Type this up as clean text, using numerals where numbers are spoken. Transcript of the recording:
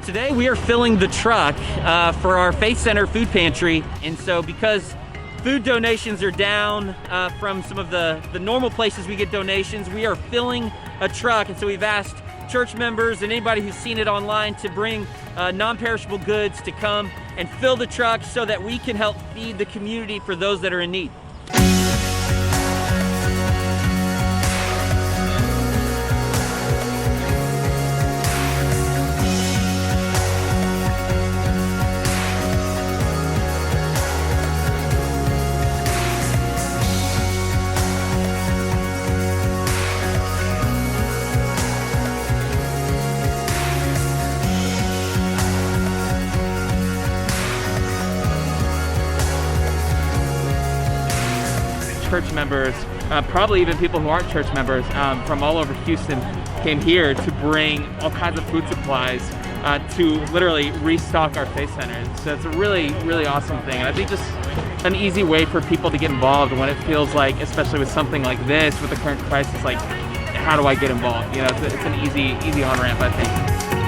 Today we are filling the truck for our Faith Center food pantry, and so because food donations are down from some of the normal places we get donations, we are filling a truck, and so we've asked church members and anybody who's seen it online to bring non-perishable goods to come and fill the truck so that we can help feed the community for those that are in need. Church members, probably even people who aren't church members, from all over Houston came here to bring all kinds of food supplies to literally restock our Faith Center. So it's a really, really awesome thing. And I think just an easy way for people to get involved when it feels like, especially with something like this, with the current crisis, like, how do I get involved? You know, it's an easy on-ramp, I think.